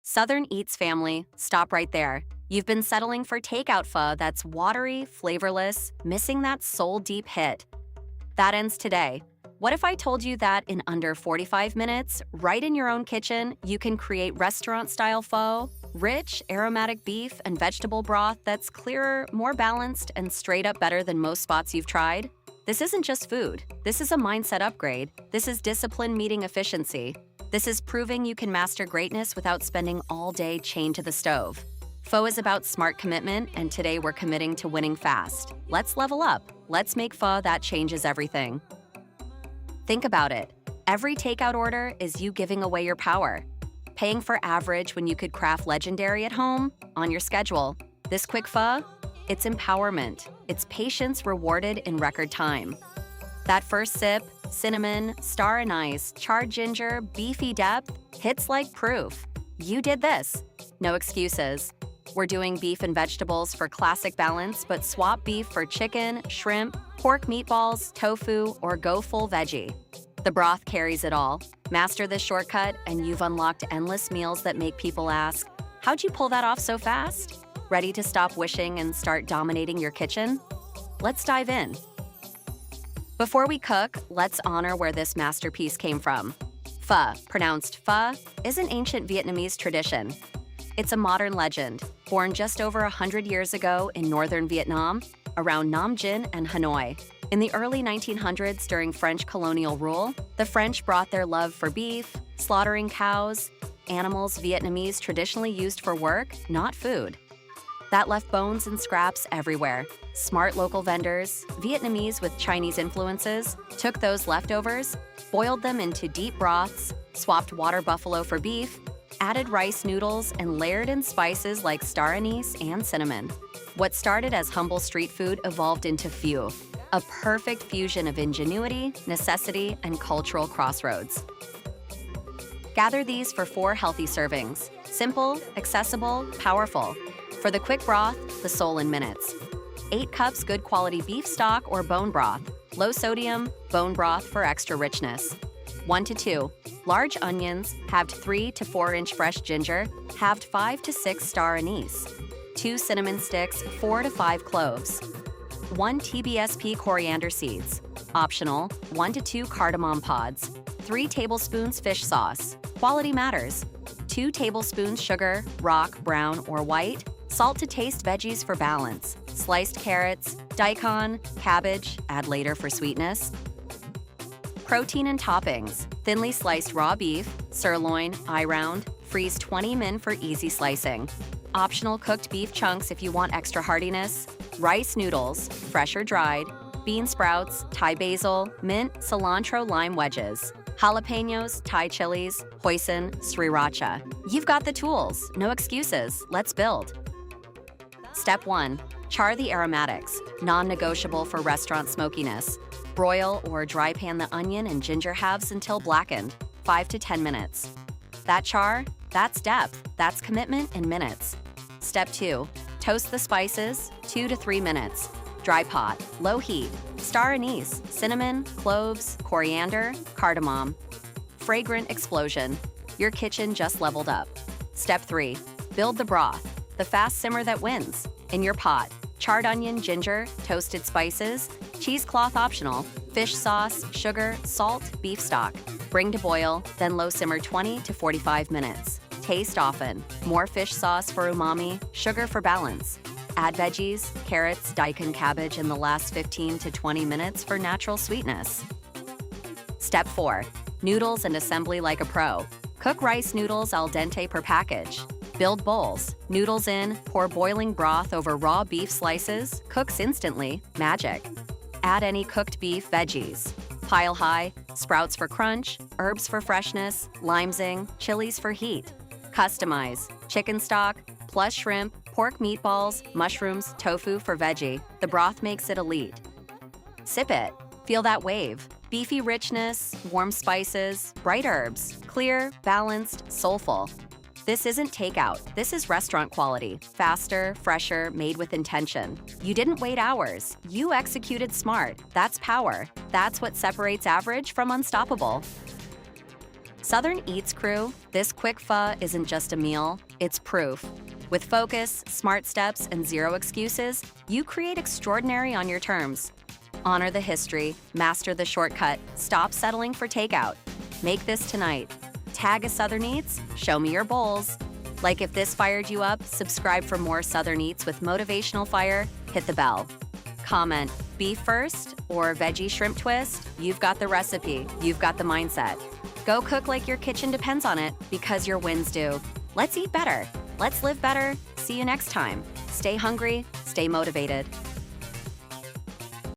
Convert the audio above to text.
Southern Eats family, stop right there. You've been settling for takeout pho that's watery, flavorless, missing that soul-deep hit. That ends today. What if I told you that in under 45 minutes, right in your own kitchen, you can create restaurant-style pho, rich, aromatic beef and vegetable broth that's clearer, more balanced, and straight up better than most spots you've tried? This isn't just food. This is a mindset upgrade. This is discipline meeting efficiency. This is proving you can master greatness without spending all day chained to the stove. Pho is about smart commitment, and today we're committing to winning fast. Let's level up. Let's make pho that changes everything. Think about it. Every takeout order is you giving away your power. Paying for average when you could craft legendary at home, on your schedule. This quick pho? It's empowerment. It's patience rewarded in record time. That first sip, cinnamon, star anise, charred ginger, beefy depth, hits like proof. You did this. No excuses. We're doing beef and vegetables for classic balance, but swap beef for chicken, shrimp, pork meatballs, tofu, or go full veggie. The broth carries it all. Master this shortcut, and you've unlocked endless meals that make people ask, how'd you pull that off so fast? Ready to stop wishing and start dominating your kitchen? Let's dive in. Before we cook, let's honor where this masterpiece came from. Pho, pronounced pho, is an ancient Vietnamese tradition. It's a modern legend, born just over 100 years ago in northern Vietnam, around Nam Dinh and Hanoi. In the early 1900s, during French colonial rule, the French brought their love for beef, slaughtering cows, animals Vietnamese traditionally used for work, not food. That left bones and scraps everywhere. Smart local vendors, Vietnamese with Chinese influences, took those leftovers, boiled them into deep broths, swapped water buffalo for beef, added rice noodles, and layered in spices like star anise and cinnamon. What started as humble street food evolved into pho, a perfect fusion of ingenuity, necessity, and cultural crossroads. Gather these for 4 healthy servings. Simple, accessible, powerful. For the quick broth, the soul in minutes. 8 cups good quality beef stock or bone broth. Low sodium, bone broth for extra richness. 1 to 2. Large onions, halved 3 to 4-inch fresh ginger, halved 5 to 6 star anise. 2 cinnamon sticks, 4 to 5 cloves. 1 TBSP coriander seeds. Optional, 1 to 2 cardamom pods. 3 tablespoons fish sauce. Quality matters. 2 tablespoons sugar, rock, brown, or white. Salt to taste veggies for balance. Sliced carrots, daikon, cabbage, add later for sweetness. Protein and toppings. Thinly sliced raw beef, sirloin, eye round, freeze 20 min for easy slicing. Optional cooked beef chunks if you want extra hardiness. Rice noodles, fresh or dried. Bean sprouts, Thai basil, mint, cilantro, lime wedges. Jalapenos, Thai chilies, hoisin, sriracha. You've got the tools, no excuses, let's build. Step 1. Char the aromatics, non-negotiable for restaurant smokiness. Broil or dry pan the onion and ginger halves until blackened, 5 to 10 minutes. That char, that's depth, that's commitment in minutes. Step 2. Toast the spices, 2 to 3 minutes. Dry pot, low heat, star anise, cinnamon, cloves, coriander, cardamom. Fragrant explosion. Your kitchen just leveled up. Step 3. Build the broth, the fast simmer that wins. In your pot, charred onion, ginger, toasted spices, cheesecloth optional, fish sauce, sugar, salt, beef stock. Bring to boil, then low simmer 20 to 45 minutes. Taste often. More fish sauce for umami, sugar for balance. Add veggies, carrots, daikon cabbage in the last 15 to 20 minutes for natural sweetness. Step 4. Noodles and assembly like a pro. Cook rice noodles al dente per package. Build bowls. Noodles in, pour boiling broth over raw beef slices, cooks instantly, magic. Add any cooked beef veggies. Pile high, sprouts for crunch, herbs for freshness, lime zing, chilies for heat. Customize. Chicken stock, plus shrimp, pork meatballs, mushrooms, tofu for veggie. The broth makes it elite. Sip it. Feel that wave. Beefy richness, warm spices, bright herbs. Clear, balanced, soulful. This isn't takeout. This is restaurant quality. Faster, fresher, made with intention. You didn't wait hours. You executed smart. That's power. That's what separates average from unstoppable. Southern Eats crew, this quick pho isn't just a meal, it's proof. With focus, smart steps, and zero excuses, you create extraordinary on your terms. Honor the history, master the shortcut, stop settling for takeout. Make this tonight. Tag a Southern Eats, show me your bowls. Like if this fired you up, subscribe for more Southern Eats with motivational fire, hit the bell. Comment, beef first or veggie shrimp twist? You've got the recipe, you've got the mindset. Go cook like your kitchen depends on it, because your wins do. Let's eat better. Let's live better. See you next time. Stay hungry, stay motivated.